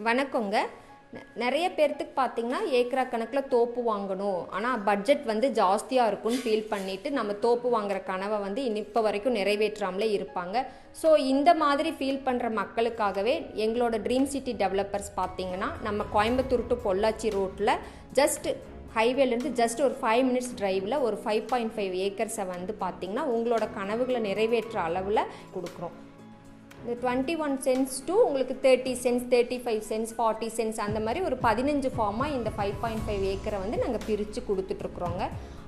வணக்கங்க. நிறைய பேர்த்துக்கு பார்த்தீங்கன்னா ஏக்கரா கணக்கில் தோப்பு வாங்கணும், ஆனால் பட்ஜெட் வந்து ஜாஸ்தியாக இருக்கும்னு ஃபீல் பண்ணிவிட்டு நம்ம தோப்பு வாங்குற கனவை வந்து இப்போ வரைக்கும் நிறைவேற்றாமலே இருப்பாங்க. ஸோ இந்த மாதிரி ஃபீல் பண்ணுற மக்களுக்காகவே எங்களோட ட்ரீம் சிட்டி டெவலப்பர்ஸ் பார்த்தீங்கன்னா நம்ம கோயம்புத்தூர் டு பொள்ளாச்சி ரோட்டில் ஜஸ்ட் ஹைவேலேருந்து ஜஸ்ட் ஒரு 5 மினிட்ஸ் டிரைவில் ஒரு 5.5 ஏக்கர்ஸை வந்து பார்த்திங்கன்னா உங்களோட கனவுகளை நிறைவேற்ற அளவில் கொடுக்குறோம். இந்த 21 cents to உங்களுக்கு 30 cents 35 cents 40 cents அந்த மாதிரி ஒரு 15 ஃபார்மாக இந்த 5.5 ஏக்கரை வந்து நாங்கள் பிரித்து கொடுத்துட்ருக்குறோங்க.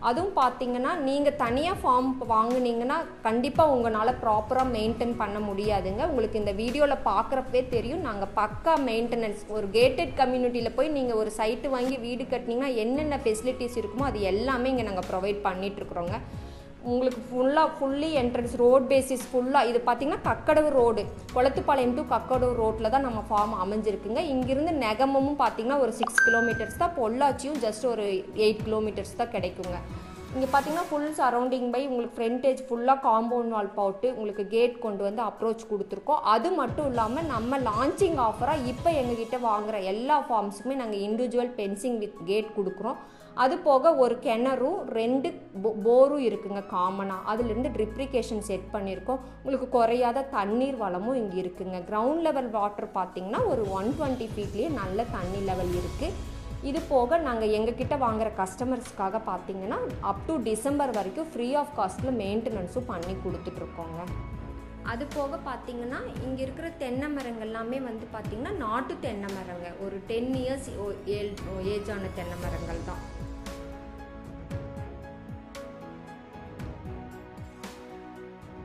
அதுவும் பார்த்திங்கன்னா நீங்கள் தனியாக ஃபார்ம் வாங்கினீங்கன்னா கண்டிப்பாக உங்களால் ப்ராப்பராக மெயின்டைன் பண்ண முடியாதுங்க. உங்களுக்கு இந்த வீடியோவில் பார்க்குறப்பே தெரியும், நாங்கள் பக்கா மெயின்டெனன்ஸ் ஒரு கேட்டட் கம்யூனிட்டியில் போய் நீங்கள் ஒரு சைட்டு வாங்கி வீடு கட்டினீங்கன்னா என்னென்ன ஃபெசிலிட்டிஸ் இருக்குமோ அது எல்லாமே இங்கே நாங்கள் ப்ரொவைட் பண்ணிகிட்ருக்குறோங்க. உங்களுக்கு ஃபுல்லி என்ட்ரன்ஸ் ரோட் பேசிஸ் ஃபுல்லாக இது பார்த்திங்கன்னா கக்கடவு ரோடு, கொளத்துப்பாளையம் டு கக்கடவு ரோட்டில் தான் நம்ம ஃபார்ம் அமைஞ்சிருக்குங்க. இங்கிருந்து நெகமமும் பார்த்திங்கன்னா ஒரு 6 கிலோமீட்டர்ஸ் தான், பொள்ளாச்சியும் ஜஸ்ட் ஒரு 8 கிலோமீட்டர்ஸ் தான் கிடைக்குங்க. இங்கே பார்த்திங்கன்னா ஃபுல் சரௌண்டிங் பை உங்களுக்கு ஃப்ரண்டேஜ் ஃபுல்லாக காம்பவுண்ட் வால் போட்டு உங்களுக்கு கேட் கொண்டு வந்து அப்ரோச் கொடுத்துருக்கோம். அது மட்டும் இல்லாமல் நம்ம லான்ச்சிங் ஆஃபராக இப்போ எங்ககிட்ட வாங்குகிற எல்லா ஃபார்ம்ஸுக்குமே நாங்கள் இண்டிவிஜுவல் ஃபென்சிங் வித் கேட் கொடுக்குறோம். அது போக ஒரு கிணறும் 2 போரும் இருக்குங்க காமனாக. அதுலேருந்து ட்ரிப்ரிகேஷன் செட் பண்ணியிருக்கோம். உங்களுக்கு குறையாத தண்ணீர் வளமும் இங்கே இருக்குங்க. கிரவுண்ட் லெவல் வாட்டர் பார்த்திங்கன்னா ஒரு 120 ஃபீட்லேயே நல்ல தண்ணி லெவல் இருக்குது. இது போக நாங்கள் எங்ககிட்ட வாங்குகிற கஸ்டமர்ஸ்க்காக பார்த்திங்கன்னா அப் டு டிசம்பர் வரைக்கும் ஃப்ரீ ஆஃப் காஸ்ட்டில் மெயின்டெனன்ஸும் பண்ணி கொடுத்துட்ருக்கோங்க. அது போக பார்த்திங்கன்னா இங்கே இருக்கிற தென்னை மரங்கள் எல்லாமே வந்து பார்த்திங்கன்னா நாட்டு தென்னை மரங்க, ஒரு 10 இயர்ஸ் ஏஜான தென்னை மரங்கள் தான்.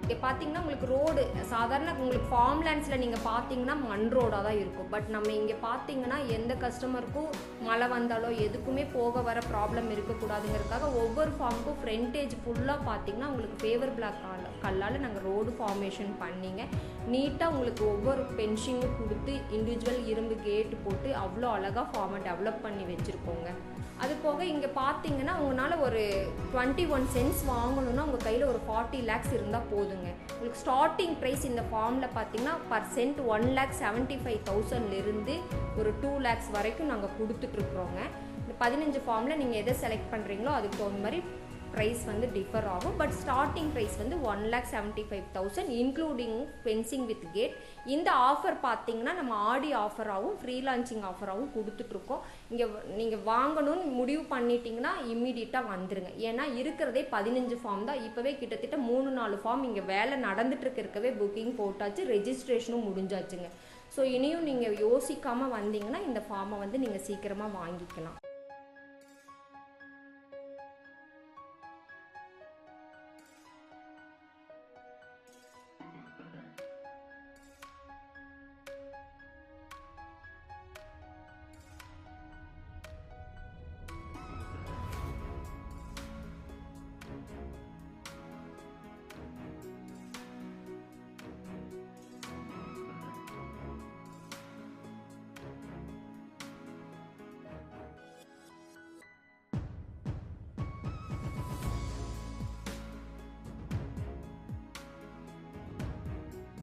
இங்கே பார்த்தீங்கன்னா உங்களுக்கு ரோடு சாதாரண உங்களுக்கு ஃபார்ம் லேண்ட்ஸில் நீங்கள் பார்த்தீங்கன்னா மண் ரோடாக தான் இருக்கும். பட் நம்ம இங்கே பார்த்தீங்கன்னா எந்த கஸ்டமருக்கும் மழை வந்தாலோ எதுக்குமே போக வர ப்ராப்ளம் இருக்கக்கூடாதுங்கிறதுக்காக ஒவ்வொரு ஃபார்முக்கும் ஃப்ரண்டேஜ் ஃபுல்லாக பார்த்தீங்கன்னா உங்களுக்கு ஃபேவர் பிளாக் கல்லால் நாங்கள் ரோடு ஃபார்மேஷன் பண்ணிங்க. நீட்டாக உங்களுக்கு ஒவ்வொரு பென்ஷிங்கும் கொடுத்து இண்டிவிஜுவல் இரும்பு கேட்டு போட்டு அவ்வளோ அழகாக ஃபார்மை டெவலப் பண்ணி வச்சுருக்கோங்க. அது போக இங்கே பார்த்தீங்கன்னா உங்களால் ஒரு 21 cents வாங்கணுன்னா உங்கள் கையில் ஒரு 40 lakhs இருந்தால் போதுங்க. உங்களுக்கு ஸ்டார்டிங் ப்ரைஸ் இந்த ஃபார்மில் பார்த்தீங்கன்னா பர் சென்ட் 1,75,000 ஒரு 2 lakhs வரைக்கும் நாங்கள் கொடுத்துட்ருக்குறோங்க. இந்த 15 ஃபார்மில் நீங்கள் எதை செலக்ட் பண்ணுறீங்களோ அதுக்கு தகுந்த மாதிரி ப்ரைஸ் வந்து டிஃபர் ஆகும். பட் ஸ்டார்டிங் ப்ரைஸ் வந்து 1,75,000 இன்க்ளூடிங் ஃபென்சிங் வித் கேட். இந்த ஆஃபர் பார்த்தீங்கன்னா நம்ம ஆடி ஆஃபராகவும் ஃப்ரீ லான்ச்சிங் ஆஃபராகவும் கொடுத்துட்ருக்கோம். இங்கே நீங்கள் வாங்கணும்னு முடிவு பண்ணிட்டீங்கன்னா இம்மீடியட்டாக வந்துடுங்க. ஏன்னா இருக்கிறதே 15 ஃபார்ம் தான். இப்போவே கிட்டத்தட்ட 3-4 ஃபார்ம் இங்கே வேலை நடந்துட்டுருக்கவே புக்கிங் போட்டாச்சு, ரெஜிஸ்ட்ரேஷனும் முடிஞ்சாச்சுங்க. ஸோ இனியும் நீங்கள் யோசிக்காமல் வந்தீங்கன்னா இந்த ஃபார்மை வந்து நீங்கள் சீக்கிரமாக வாங்கிக்கலாம்.